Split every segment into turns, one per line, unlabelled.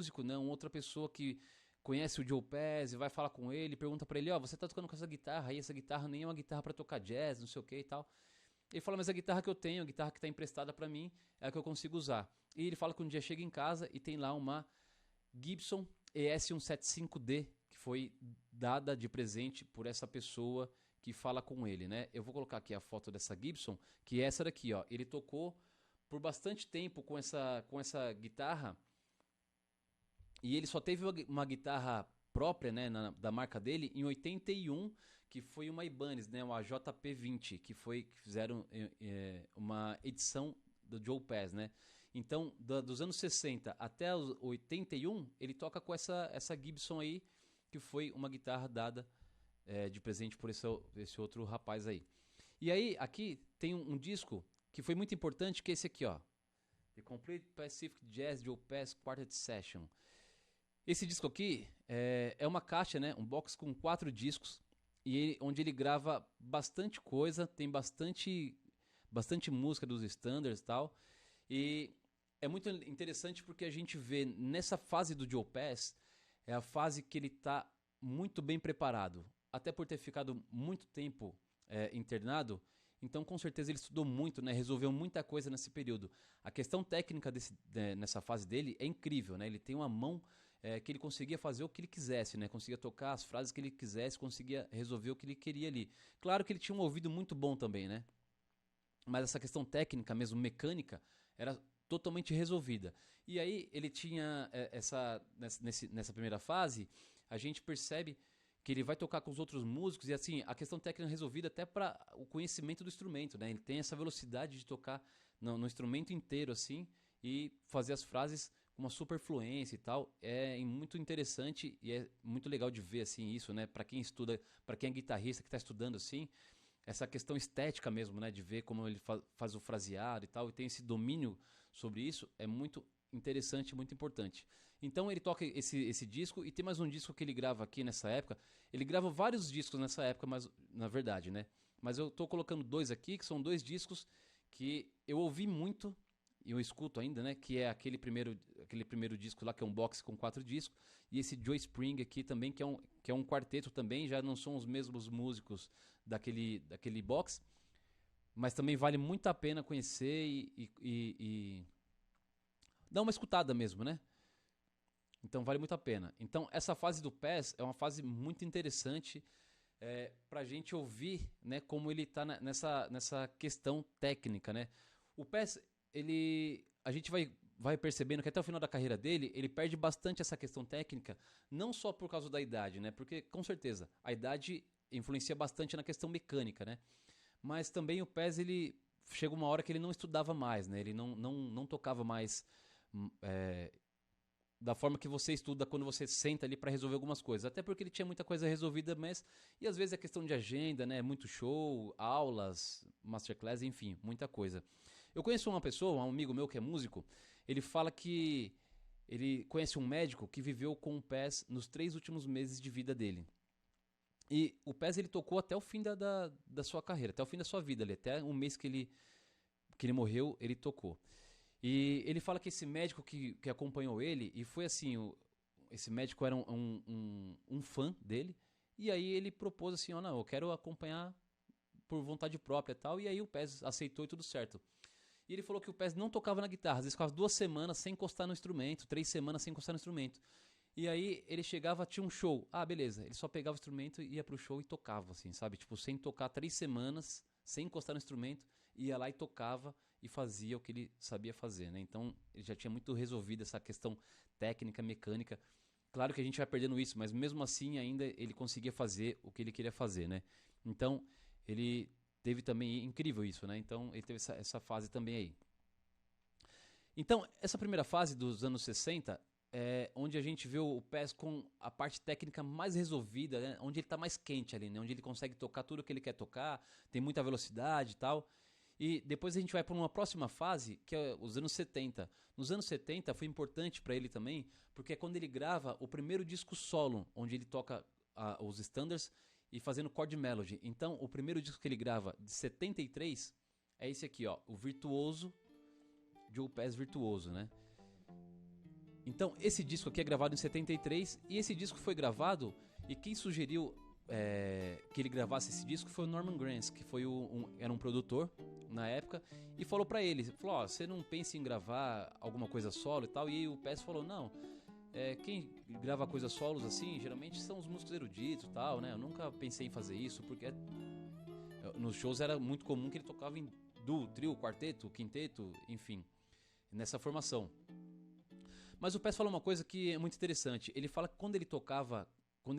músico, né, uma outra pessoa que conhece o Joe Pass e vai falar com ele, pergunta pra ele, ó, você tá tocando com essa guitarra aí, essa guitarra nem é uma guitarra pra tocar jazz, não sei o que e tal. Ele fala, mas a guitarra que eu tenho, a guitarra que tá emprestada pra mim, é a que eu consigo usar. E ele fala que um dia chega em casa e tem lá uma Gibson ES175D, que foi dada de presente por essa pessoa que fala com ele, né? Eu vou colocar aqui a foto dessa Gibson, que é essa daqui, ó. Ele tocou por bastante tempo com essa guitarra e ele só teve uma guitarra própria, né, da marca dele em 81, que foi uma Ibanez, né, uma JP20, que fizeram uma edição do Joe Pass, né? Então, dos anos 60 até os 81, ele toca com essa Gibson aí, que foi uma guitarra dada de presente por esse outro rapaz aí. E aí, aqui tem um disco que foi muito importante, que é esse aqui, ó. The Complete Pacific Jazz Joe Pass Quartet Session. Esse disco aqui é uma caixa, né? Um box com 4 discos, onde ele grava bastante coisa, tem bastante música dos standards e tal. E é muito interessante porque a gente vê nessa fase do Joe Pass, é a fase que ele está muito bem preparado. Até por ter ficado muito tempo internado, então com certeza ele estudou muito, né? Resolveu muita coisa nesse período. A questão técnica nessa fase dele é incrível, né? Ele tem uma mão que ele conseguia fazer o que ele quisesse, né? Conseguia tocar as frases que ele quisesse, conseguia resolver o que ele queria ali. Claro que ele tinha um ouvido muito bom também, né? Mas essa questão técnica mesmo, mecânica, era totalmente resolvida. E aí ele tinha nessa primeira fase, a gente percebe que ele vai tocar com os outros músicos e assim, a questão técnica resolvida até para o conhecimento do instrumento, né? Ele tem essa velocidade de tocar no instrumento inteiro assim e fazer as frases com uma super fluência e tal. É muito interessante e é muito legal de ver assim isso, né? Para quem estuda, para quem é guitarrista que está estudando assim, essa questão estética mesmo, né, de ver como ele faz o fraseado e tal, e tem esse domínio sobre isso, é muito interessante, muito importante. Então ele toca esse disco e tem mais um disco que ele grava aqui nessa época. Ele grava vários discos nessa época, mas na verdade, né? Mas eu tô colocando 2 aqui, que são 2 discos que eu ouvi muito e eu escuto ainda, né? Que é aquele primeiro disco lá, que é um box com 4 discos, e esse Joe Spring aqui também, que é um quarteto também, já não são os mesmos músicos daquele box, mas também vale muito a pena conhecer e dar uma escutada mesmo, né? Então vale muito a pena. Então essa fase do Pass é uma fase muito interessante pra gente ouvir, né, como ele tá nessa questão técnica, né? O Pass, a gente vai percebendo que até o final da carreira dele, ele perde bastante essa questão técnica, não só por causa da idade, né? Porque, com certeza, a idade influencia bastante na questão mecânica, né? Mas também o Pass, ele chega uma hora que ele não estudava mais, né? Ele não tocava mais da forma que você estuda quando você senta ali para resolver algumas coisas. Até porque ele tinha muita coisa resolvida, mas... E às vezes é questão de agenda, né? Muito show, aulas, masterclass, enfim, muita coisa. Eu conheço uma pessoa, um amigo meu que é músico, ele fala que ele conhece um médico que viveu com o Pass nos 3 últimos meses de vida dele. E o Pass ele tocou até o fim da sua carreira, até o fim da sua vida ali, até um mês que ele morreu, ele tocou. E ele fala que esse médico que acompanhou ele, e foi assim, esse médico era um fã dele, e aí ele propôs assim, ó, não, eu quero acompanhar por vontade própria e tal, e aí o Pass aceitou e tudo certo. E ele falou que o Pass não tocava na guitarra, às vezes ficava 2 semanas sem encostar no instrumento, 3 semanas sem encostar no instrumento. E aí ele chegava, tinha um show, beleza, ele só pegava o instrumento, ia pro show e tocava, assim, sabe? Tipo, sem tocar 3 semanas, sem encostar no instrumento, ia lá e tocava e fazia o que ele sabia fazer, né? Então ele já tinha muito resolvido essa questão técnica, mecânica. Claro que a gente vai perdendo isso, mas mesmo assim ainda ele conseguia fazer o que ele queria fazer, né? Então ele teve também, incrível isso, né? Então ele teve essa fase também aí. Então essa primeira fase dos anos 60 é onde a gente vê o Pass com a parte técnica mais resolvida, né? Onde ele está mais quente ali, né? Onde ele consegue tocar tudo o que ele quer tocar, tem muita velocidade e tal. E depois a gente vai para uma próxima fase, que é os anos 70. Nos anos 70 foi importante para ele também, porque é quando ele grava o primeiro disco solo, onde ele toca os standards e fazendo chord melody. Então, o primeiro disco que ele grava, de 73, é esse aqui, ó, o Virtuoso, Joe Pass Virtuoso, né? Então, esse disco aqui é gravado em 73, e esse disco foi gravado, e quem sugeriu que ele gravasse esse disco foi o Norman Granz, que foi era um produtor na época, e falou pra ele, falou, ó, você não pensa em gravar alguma coisa solo e tal? E aí o Pass falou, não, quem grava coisas solos assim, geralmente são os músicos eruditos e tal, né? Eu nunca pensei em fazer isso, porque nos shows era muito comum que ele tocava em duo, trio, quarteto, quinteto, enfim, nessa formação. Mas o Pass falou uma coisa que é muito interessante. Ele fala que quando ele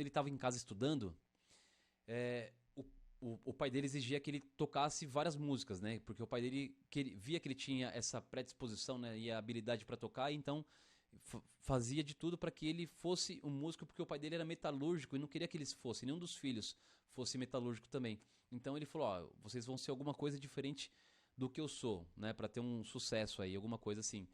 estava em casa estudando, o pai dele exigia que ele tocasse várias músicas, né? Porque o pai dele via que ele tinha essa predisposição, né? E a habilidade para tocar, então fazia de tudo para que ele fosse um músico, porque o pai dele era metalúrgico e não queria que eles fossem, nenhum dos filhos fosse metalúrgico também. Então ele falou, ó, vocês vão ser alguma coisa diferente do que eu sou, né? Para ter um sucesso aí, alguma coisa assim.